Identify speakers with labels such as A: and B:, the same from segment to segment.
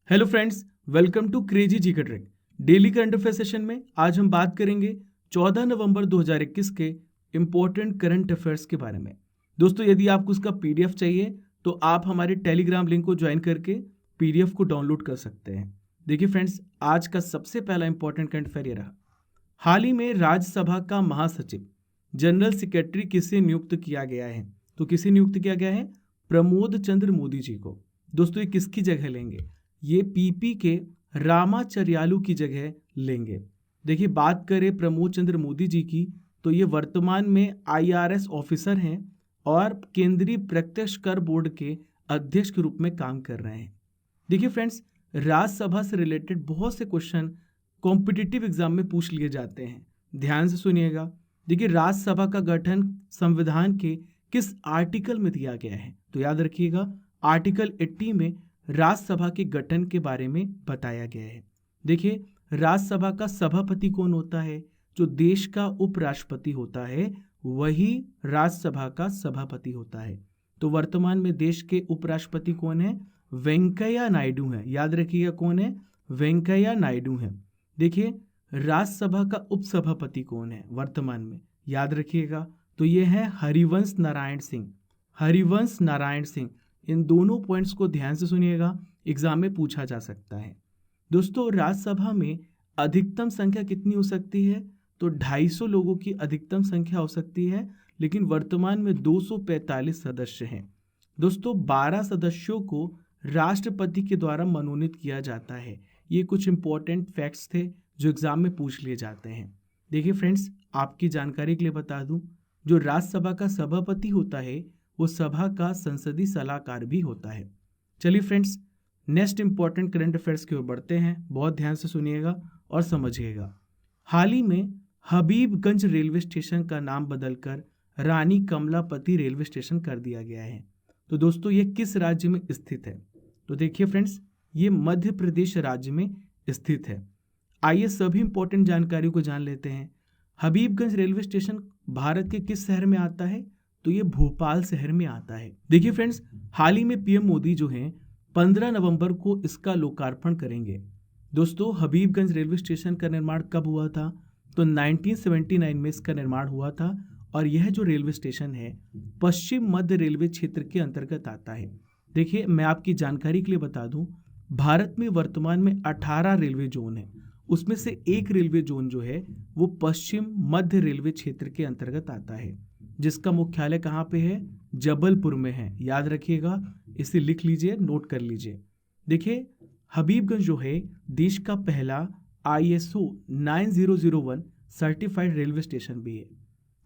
A: Hello friends, welcome to crazy GK trick. Daily current affair session में आज हम बात करेंगे 14 नवंबर 2021 के इंपॉर्टेंट करंट अफेयर्स के बारे में। दोस्तों, यदि आपको उसका पीडीएफ चाहिए तो आप हमारे टेलीग्राम लिंक को ज्वाइन करके पीडीएफ को डाउनलोड कर सकते हैं। देखिए फ्रेंड्स, आज का सबसे पहला इंपॉर्टेंट करंट अफेयर ये रहा। हाल ही में राज्यसभा का महासचिव जनरल सेक्रेटरी किसे नियुक्त किया गया है? तो किसे नियुक्त किया गया है? प्रमोद चंद्र मोदी जी को। दोस्तों, ये किसकी जगह लेंगे? ये पीपी के रामाचर्यालू की जगह लेंगे। देखिए, बात करें प्रमोद चंद्र मोदी जी की, तो ये वर्तमान में आईआरएस ऑफिसर हैं और केंद्रीय प्रत्यक्ष कर बोर्ड के अध्यक्ष के रूप में काम कर रहे हैं। देखिए फ्रेंड्स, राज्यसभा से रिलेटेड बहुत से क्वेश्चन कॉम्पिटिटिव एग्जाम में पूछ लिए जाते हैं। ध्यान से सुनिएगा। देखिए, राज्यसभा का गठन संविधान के किस आर्टिकल में दिया गया है? तो याद रखिएगा, आर्टिकल 80 में राज्यसभा के गठन के बारे में बताया गया है। देखिए, राज्यसभा का सभापति कौन होता है? जो देश का उपराष्ट्रपति होता है वही राज्यसभा का सभापति होता है। तो वर्तमान में देश के उपराष्ट्रपति कौन है? वेंकैया नायडू है। याद रखिएगा, कौन है? वेंकैया नायडू है। देखिए, राज्यसभा का उपसभापति कौन है वर्तमान में? याद रखिएगा, तो ये है हरिवंश नारायण सिंह। हरिवंश नारायण सिंह। इन दोनों पॉइंट्स को ध्यान से सुनिएगा, एग्जाम में पूछा जा सकता है। दोस्तों, राज्यसभा में अधिकतम संख्या कितनी हो सकती है? तो 250 लोगों की अधिकतम संख्या हो सकती है, लेकिन वर्तमान में 245 सदस्य हैं। दोस्तों, 12 सदस्यों को राष्ट्रपति के द्वारा मनोनीत किया जाता है। ये कुछ इंपॉर्टेंट फैक्ट्स थे जो एग्जाम में पूछ लिए जाते हैं। देखिए फ्रेंड्स, आपकी जानकारी के लिए बता दूं, जो राज्यसभा का सभापति होता है वो सभा का संसदीय सलाहकार भी होता है। चलिए friends, next important current affairs की ओर बढ़ते हैं। बहुत ध्यान से सुनिएगा और समझिएगा। हाल ही में हबीबगंज रेलवे स्टेशन का नाम बदलकर रानी कमलापति रेलवे स्टेशन कर दिया गया है। तो दोस्तों, ये किस राज्य में स्थित है? तो देखिए फ्रेंड्स, ये मध्य प्रदेश राज्य में स्थित है। आइए सभी इंपॉर्टेंट जानकारियों को जान लेते हैं। हबीबगंज रेलवे स्टेशन भारत के किस शहर में आता है? तो ये भोपाल शहर में आता है। देखिए फ्रेंड्स, हाल ही में पीएम मोदी जो हैं 15 नवंबर को इसका लोकार्पण करेंगे। दोस्तों, हबीबगंज रेलवे स्टेशन का निर्माण कब हुआ था? तो 1979 में इसका निर्माण हुआ था और यह जो रेलवे स्टेशन है पश्चिम मध्य रेलवे क्षेत्र के अंतर्गत आता है। देखिए, मैं आपकी जानकारी के लिए बता दूं, भारत में वर्तमान में 18 रेलवे जोन है। उसमें से एक रेलवे जोन जो है वो पश्चिम मध्य रेलवे क्षेत्र के अंतर्गत आता है, जिसका मुख्यालय कहाँ पे है? जबलपुर में है। याद रखिएगा, इसे लिख लीजिए, नोट कर लीजिए। देखिए, हबीबगंज जो है देश का पहला ISO 9001 सर्टिफाइड रेलवे स्टेशन भी है।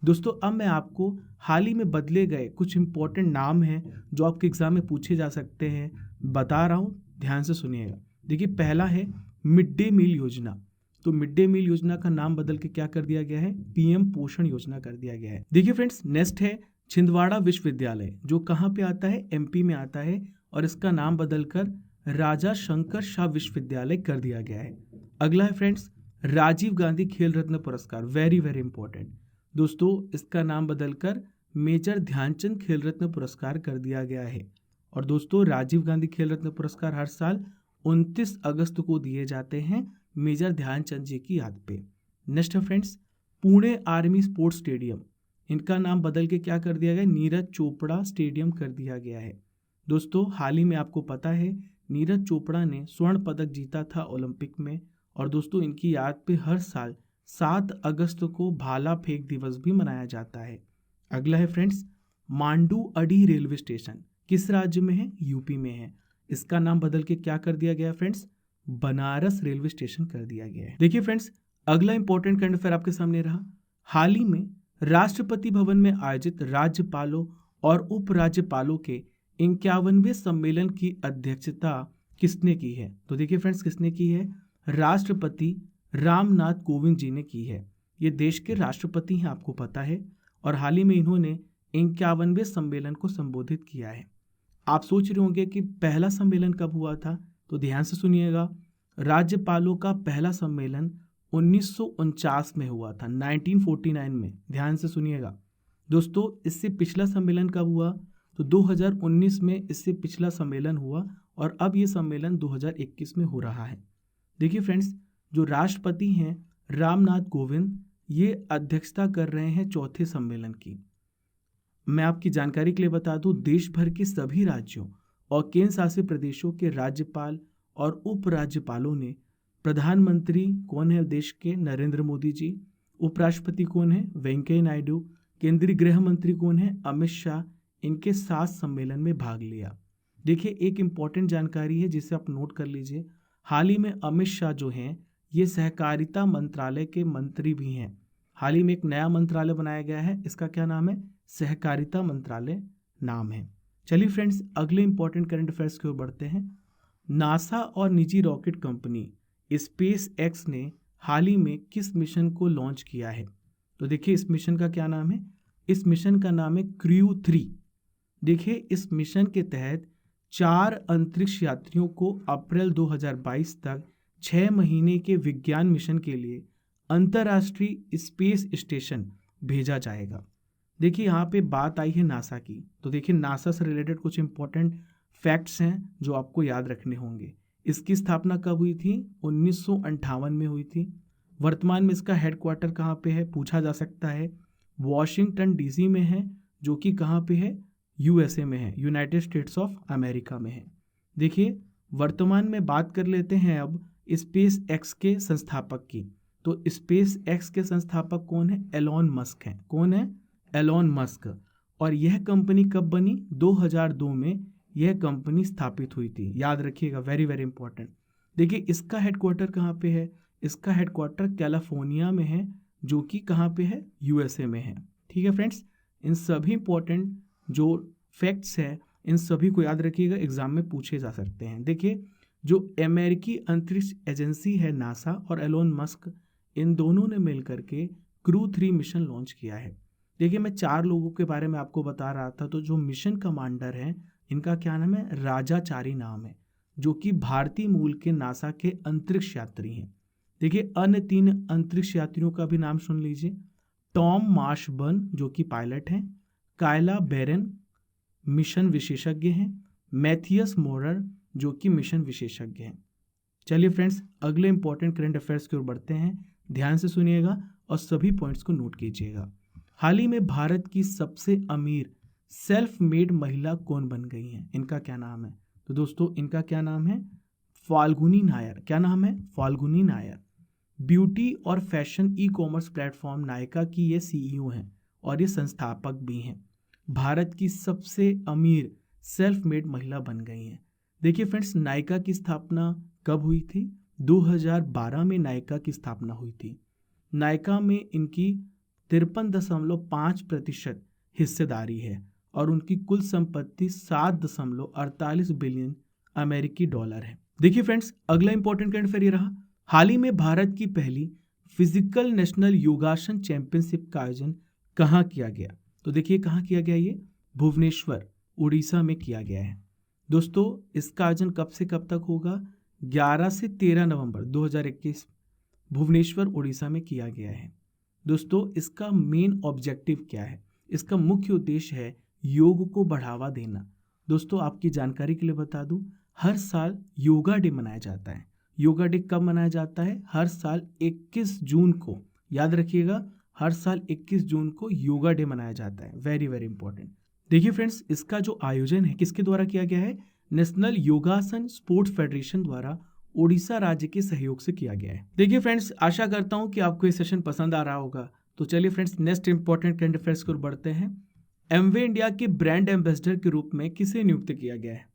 A: दोस्तों, अब मैं आपको हाल ही में बदले गए कुछ इंपॉर्टेंट नाम हैं जो आपके एग्जाम में पूछे जा सकते हैं, बता रहा हूँ, ध्यान से सुनिएगा। देखिए, पहला है मिड डे मील योजना। तो मिड डे मील योजना का नाम बदल के क्या कर दिया गया है? PM पोषण योजना कर दिया गया है। देखिए फ्रेंड्स, नेक्स्ट है छिंदवाड़ा विश्वविद्यालय, जो कहाँ पे आता है? MP में आता है और इसका नाम बदलकर राजा शंकर शाह विश्वविद्यालय कर दिया गया है। अगला है फ्रेंड्स राजीव गांधी खेल रत्न पुरस्कार। वेरी वेरी इंपॉर्टेंट दोस्तों, इसका नाम बदलकर मेजर ध्यानचंद खेल रत्न पुरस्कार कर दिया गया है। और दोस्तों, राजीव गांधी खेल रत्न पुरस्कार हर साल 29 अगस्त को दिए जाते हैं मेजर ध्यानचंद जी की याद पे। नेक्स्ट है friends Pune army sports stadium. इनका नाम बदल के क्या कर दिया गया? नीरज चोपड़ा स्टेडियम कर दिया गया है। दोस्तों, हाल ही में आपको पता है नीरज चोपड़ा ने स्वर्ण पदक जीता था ओलंपिक में, और दोस्तों इनकी याद पे हर साल 7 अगस्त को भाला फेंक दिवस भी मनाया जाता है। अगला है फ्रेंड्स मांडू अडी रेलवे स्टेशन। किस राज्य में है? यूपी में है। इसका नाम बदल के क्या कर दिया गया फ्रेंड्स? बनारस रेलवे स्टेशन कर दिया गया है। देखिए फ्रेंड्स, अगला इंपॉर्टेंट करंट अफेयर आपके सामने रहा। हाल ही में राष्ट्रपति भवन में आयोजित राज्यपालों और उपराज्यपालों के 51वें सम्मेलन की अध्यक्षता किसने की है? तो देखिए फ्रेंड्स, किसने की है? राष्ट्रपति रामनाथ कोविंद जी ने की है। ये देश के राष्ट्रपति हैं, आपको पता है, और हाल ही में इन्होंने 51वें सम्मेलन को संबोधित किया है। आप सोच रहे होंगे कि पहला सम्मेलन कब हुआ था? तो ध्यान से सुनिएगा, राज्यपालों का पहला सम्मेलन 1949 में हुआ था, 1949 में। ध्यान से सुनिएगा दोस्तों। इससे पिछला सम्मेलन कब हुआ? तो तो 2019 में इससे पिछला सम्मेलन हुआ और अब ये सम्मेलन 2021 में हो रहा है। देखिए फ्रेंड्स, जो राष्ट्रपति हैं रामनाथ कोविंद, ये अध्यक्षता कर रहे हैं चौथे सम्मेलन की। मैं आपकी जानकारी के लिए बता दूं, देश भर के सभी राज्यों और केंद्र शासित प्रदेशों के राज्यपाल और उपराज्यपालों ने, प्रधानमंत्री कौन है देश के, नरेंद्र मोदी जी, उपराष्ट्रपति कौन है, वेंकैया नायडू, केंद्रीय गृह मंत्री कौन है, अमित शाह, इनके साथ सम्मेलन में भाग लिया। देखिए, एक इम्पॉर्टेंट जानकारी है जिसे आप नोट कर लीजिए। हाल ही में अमित शाह जो हैं, ये सहकारिता मंत्रालय के मंत्री भी हैं। हाल ही में एक नया मंत्रालय बनाया गया है, इसका क्या नाम है, सहकारिता मंत्रालय नाम है। चलिए फ्रेंड्स, अगले इंपॉर्टेंट करंट अफेयर्स की ओर बढ़ते हैं। नासा और निजी रॉकेट कंपनी स्पेस एक्स ने हाल ही में किस मिशन को लॉन्च किया है? तो देखिए, इस मिशन का क्या नाम है, इस मिशन का नाम है क्रू 3। देखिए, इस मिशन के तहत 4 अंतरिक्ष यात्रियों को अप्रैल 2022 तक 6 महीने के विज्ञान मिशन के लिए अंतर्राष्ट्रीय स्पेस स्टेशन भेजा जाएगा। देखिए, यहाँ पे बात आई है नासा की, तो देखिए नासा से रिलेटेड कुछ इंपॉर्टेंट फैक्ट्स हैं जो आपको याद रखने होंगे। इसकी स्थापना कब हुई थी? 1958 में हुई थी। वर्तमान में इसका हेडक्वार्टर कहाँ पे है, पूछा जा सकता है। वॉशिंगटन डीसी में है, जो कि कहाँ पे है, यूएसए में है, यूनाइटेड स्टेट्स ऑफ अमेरिका में है। देखिए, वर्तमान में बात कर लेते हैं अब स्पेस एक्स के संस्थापक की। तो स्पेस एक्स के संस्थापक कौन है? एलॉन मस्क हैं। कौन है? Elon Musk. और यह कंपनी कब बनी? 2002 में यह कंपनी स्थापित हुई थी, याद रखिएगा, वेरी वेरी इंपॉर्टेंट। देखिए, इसका हेडक्वार्टर कहाँ पे है? इसका हेडक्वार्टर कैलिफोर्निया में है, जो कि कहाँ पे है, यूएसए में है। ठीक है फ्रेंड्स, इन सभी इंपॉर्टेंट जो फैक्ट्स हैं, इन सभी को याद रखिएगा, एग्जाम में पूछे जा सकते हैं। देखिए, जो अमेरिकी अंतरिक्ष एजेंसी है नासा और एलोन मस्क, इन दोनों ने मिलकर के क्रू 3 मिशन लॉन्च किया है। देखिए, मैं 4 लोगों के बारे में आपको बता रहा था, तो जो मिशन कमांडर हैं, इनका क्या नाम है? राजाचारी नाम है, जो कि भारतीय मूल के नासा के अंतरिक्ष यात्री हैं। देखिए, अन्य 3 अंतरिक्ष यात्रियों का भी नाम सुन लीजिए। टॉम मार्शबर्न, जो कि पायलट हैं, कायला बेरेन मिशन विशेषज्ञ हैं, मैथियस मोरर, जो कि मिशन विशेषज्ञ हैं। चलिए फ्रेंड्स, अगले इंपॉर्टेंट करंट अफेयर्स की ओर बढ़ते हैं। ध्यान से सुनिएगा और सभी पॉइंट्स को नोट कीजिएगा। हाल ही में भारत की सबसे अमीर सेल्फ मेड महिला कौन बन गई हैं? इनका क्या नाम है? तो दोस्तों, इनका क्या नाम है? फाल्गुनी नायर। क्या नाम है? फाल्गुनी नायर। ब्यूटी और fashion e commerce platform Nykaa की ये सीईओ हैं और ये संस्थापक भी हैं। भारत की सबसे अमीर सेल्फ मेड महिला बन गई हैं। देखिए फ्रेंड्स, नायका की स्थापना कब हुई थी? 2012 में नायका की स्थापना हुई थी। नायका में इनकी 53.5% हिस्सेदारी है और उनकी कुल संपत्ति 7.48 बिलियन अमेरिकी डॉलर है। देखिए फ्रेंड्स, अगला इंपॉर्टेंट करंट अफेयर ये रहा। हाल ही में भारत की पहली फिजिकल नेशनल योगासन चैंपियनशिप का आयोजन कहाँ किया गया? तो देखिए, कहाँ किया गया? ये भुवनेश्वर, उड़ीसा में किया गया है। दोस्तों, इसका आयोजन कब से कब तक होगा? 11 से 13 नवंबर 2021 भुवनेश्वर, उड़ीसा में किया गया है। दोस्तों, इसका मेन ऑब्जेक्टिव क्या है? इसका मुख्य उद्देश्य है योग को बढ़ावा देना। दोस्तों, आपकी जानकारी के लिए बता दूं, हर साल योगा डे मनाया जाता है। योगा डे कब मनाया जाता है? हर साल 21 जून को। याद रखिएगा, हर साल 21 जून को योगा डे मनाया जाता है। Very very important. देखिए फ्रेंड्स, इसका जो आयोजन है किसके द्वारा किया गया है? नेशनल योगासन स्पोर्ट्स फेडरेशन द्वारा ओडिशा राज्य के सहयोग से किया गया है। देखिए फ्रेंड्स, आशा करता हूं कि आपको ये सेशन पसंद आ रहा होगा। तो चलिए friends, next important current affairs की ओर बढ़ते हैं। एमवे इंडिया के ब्रांड एम्बेसडर के रूप में किसे नियुक्त किया गया है?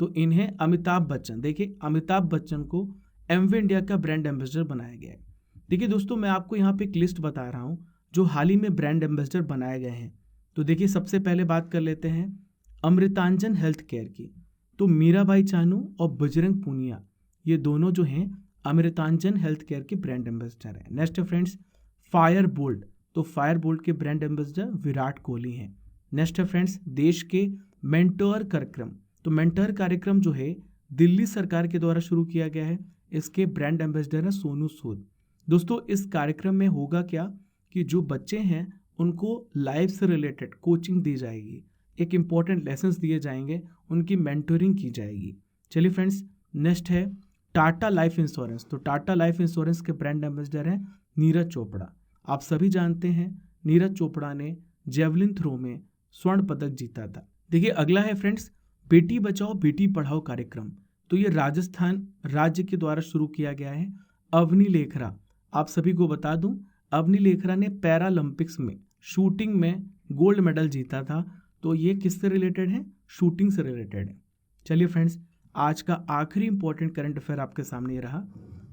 A: तो इन्हें अमिताभ बच्चन। देखिए, अमिताभ बच्चन को एमवे इंडिया का ब्रांड एम्बेसडर बनाया गया है। देखिए दोस्तों, मैं आपको यहाँ पे एक लिस्ट बता रहा हूँ जो हाल ही में ब्रांड एम्बेसडर बनाए गए हैं। तो देखिए, सबसे पहले बात कर लेते हैं अमृतांजन हेल्थ केयर की। तो मीराबाई चानू और बजरंग पूनिया, ये दोनों जो हैं अमृतांजन हेल्थ केयर के ब्रांड एम्बेसडर हैं। नेक्स्ट है फ्रेंड्स फायर बोल्ट। तो फायर बोल्ट के ब्रांड एम्बेसडर विराट कोहली हैं। नेक्स्ट है फ्रेंड्स देश के मेंटोर कार्यक्रम। तो मेंटर कार्यक्रम जो है दिल्ली सरकार के द्वारा शुरू किया गया है। इसके ब्रांड एम्बेसडर है सोनू सूद। दोस्तों, इस कार्यक्रम में होगा क्या कि जो बच्चे हैं उनको लाइफ से रिलेटेड कोचिंग दी जाएगी। एक इम्पॉर्टेंट लेसन्स दिए जाएंगे, उनकी मेंटोरिंग की जाएगी। चलिए फ्रेंड्स, नेक्स्ट है टाटा लाइफ इंश्योरेंस। तो टाटा लाइफ इंश्योरेंस के ब्रांड एम्बेसडर हैं नीरज चोपड़ा। आप सभी जानते हैं नीरज चोपड़ा ने जेवलिन थ्रो में स्वर्ण पदक जीता था। देखिए अगला है फ्रेंड्स बेटी बचाओ बेटी पढ़ाओ कार्यक्रम। तो ये राजस्थान राज्य के द्वारा शुरू किया गया है। अवनी लेखरा, आप सभी को बता दूं, अवनी लेखरा ने पैरालंपिक्स में शूटिंग में गोल्ड मेडल जीता था। तो ये किससे रिलेटेड है? शूटिंग से रिलेटेड है। चलिए फ्रेंड्स, आज का आखिरी इंपॉर्टेंट करंट अफेयर आपके सामने रहा।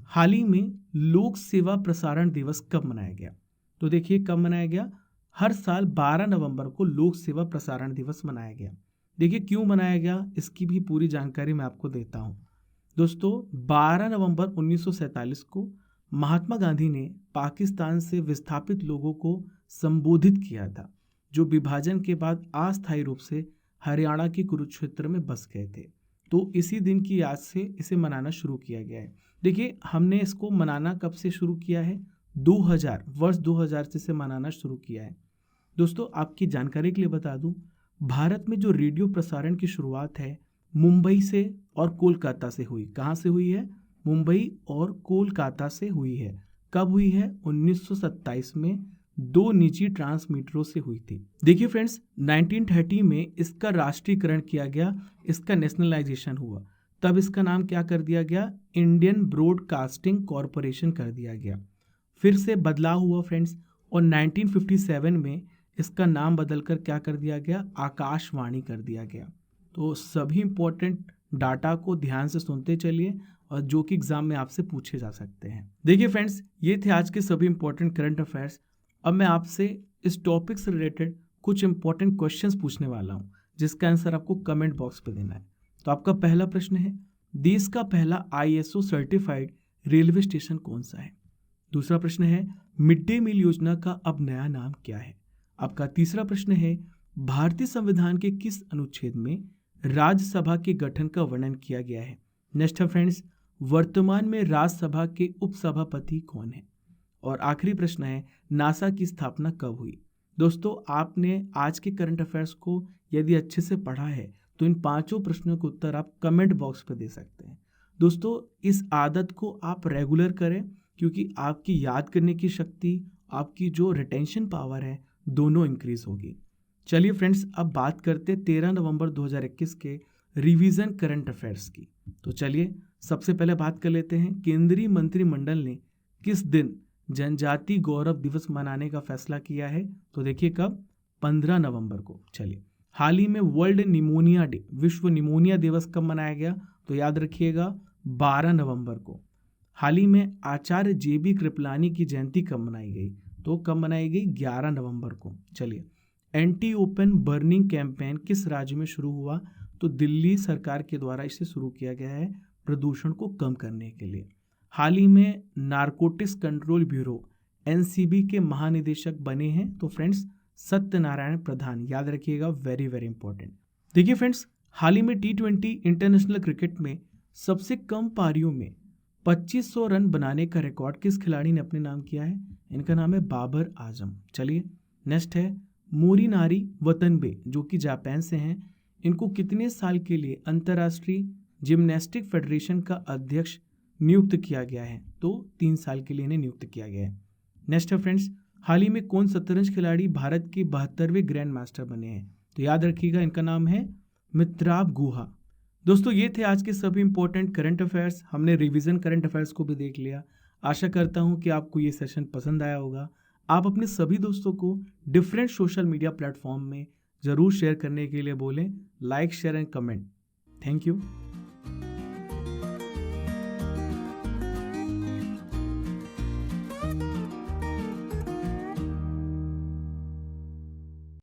A: हाल ही में लोक सेवा प्रसारण दिवस कब मनाया गया? तो देखिए कब मनाया गया, हर साल 12 नवंबर को लोक सेवा प्रसारण दिवस मनाया गया। देखिए क्यों मनाया गया, इसकी भी पूरी जानकारी मैं आपको देता हूँ। दोस्तों 12 नवंबर 1947 को महात्मा गांधी ने पाकिस्तान से विस्थापित लोगों को संबोधित किया था, जो विभाजन के बाद अस्थायी रूप से हरियाणा के कुरुक्षेत्र में बस गए थे। तो इसी दिन की याद से इसे मनाना शुरू किया गया है। देखिए हमने इसको मनाना कब से शुरू किया है? 2000 वर्ष 2000 से इसे मनाना शुरू किया है। दोस्तों आपकी जानकारी के लिए बता दूं, भारत में जो रेडियो प्रसारण की शुरुआत है मुंबई से और कोलकाता से हुई। कहाँ से हुई है? मुंबई और कोलकाता से हुई है। कब हुई है? 1927 में 2 निजी ट्रांसमीटरों से हुई थी। देखिए फ्रेंड्स 1930 में इसका राष्ट्रीयकरण किया गया, इसका नेशनलाइजेशन हुआ। तब इसका नाम क्या कर दिया गया? इंडियन ब्रॉडकास्टिंग कॉरपोरेशन कर दिया गया। फिर से बदलाव हुआ फ्रेंड्स, और 1957 में इसका नाम बदलकर क्या कर दिया गया? आकाशवाणी कर दिया गया। तो सभी इंपॉर्टेंट डाटा को ध्यान से सुनते चलिए, और जो कि एग्जाम में आपसे पूछे जा सकते हैं। देखिए फ्रेंड्स, ये थे आज के सभी इंपॉर्टेंट करंट अफेयर्स। अब मैं आपसे इस टॉपिक से रिलेटेड कुछ इंपॉर्टेंट क्वेश्चंस पूछने वाला हूँ, जिसका आंसर आपको कमेंट बॉक्स पे देना है। तो आपका पहला प्रश्न है, देश का पहला ISO सर्टिफाइड रेलवे स्टेशन कौन सा है? दूसरा प्रश्न है, मिड डे मील योजना का अब नया नाम क्या है? आपका तीसरा प्रश्न है, भारतीय संविधान के किस अनुच्छेद में राज्यसभा के गठन का वर्णन किया गया है? नेक्स्ट है फ्रेंड्स, वर्तमान में राज्यसभा के उपसभापति कौन है? और आखिरी प्रश्न है, नासा की स्थापना कब हुई? दोस्तों आपने आज के करंट अफेयर्स को यदि अच्छे से पढ़ा है तो इन 5 प्रश्नों के उत्तर आप कमेंट बॉक्स पर दे सकते हैं। दोस्तों इस आदत को आप रेगुलर करें, क्योंकि आपकी याद करने की शक्ति, आपकी जो रिटेंशन पावर है, दोनों इंक्रीज होगी। चलिए फ्रेंड्स, अब बात करते 13 नवंबर 2021 के रिवीजन करंट अफेयर्स की। तो चलिए सबसे पहले बात कर लेते हैं, केंद्रीय मंत्रिमंडल ने किस दिन जनजाति गौरव दिवस मनाने का फैसला किया है? तो देखिए कब? 15 नवंबर को। चलिए, हाल ही में वर्ल्ड निमोनिया डे, विश्व निमोनिया दिवस कब मनाया गया? तो याद रखिएगा 12 नवंबर को। हाल ही में आचार्य JB कृपलानी की जयंती कब मनाई गई? तो कब मनाई गई? 11 नवंबर को। चलिए, एंटी ओपन बर्निंग कैंपेन किस राज्य में शुरू हुआ? तो दिल्ली सरकार के द्वारा इसे शुरू किया गया है, प्रदूषण को कम करने के लिए। हाल ही में नारकोटिक्स कंट्रोल ब्यूरो NCB के महानिदेशक बने हैं तो फ्रेंड्स सत्यनारायण प्रधान। याद रखिएगा, वेरी वेरी इंपॉर्टेंट। देखिए फ्रेंड्स, हाल ही में T20 इंटरनेशनल क्रिकेट में सबसे कम पारियों में 2500 रन बनाने का रिकॉर्ड किस खिलाड़ी ने अपने नाम किया है? इनका नाम है बाबर आजम। चलिए नेक्स्ट है, मोरिनारी वतनबे जो कि जापान से हैं, इनको कितने साल के लिए अंतर्राष्ट्रीय जिम्नास्टिक फेडरेशन का अध्यक्ष नियुक्त किया गया है? तो 3 साल के लिए इन्हें नियुक्त किया गया है। नेक्स्ट है फ्रेंड्स, हाल ही में कौन शतरंज खिलाड़ी भारत के 72वें ग्रैंड मास्टर बने हैं? तो याद रखिएगा, इनका नाम है मित्राब गुहा। दोस्तों ये थे आज के सभी इंपॉर्टेंट करंट अफेयर्स। हमने रिवीजन करंट अफेयर्स को भी देख लिया। आशा करता हूँ कि आपको ये सेशन पसंद आया होगा। आप अपने सभी दोस्तों को डिफरेंट सोशल मीडिया प्लेटफॉर्म में ज़रूर शेयर करने के लिए बोलें। Like, share and comment. Thank you.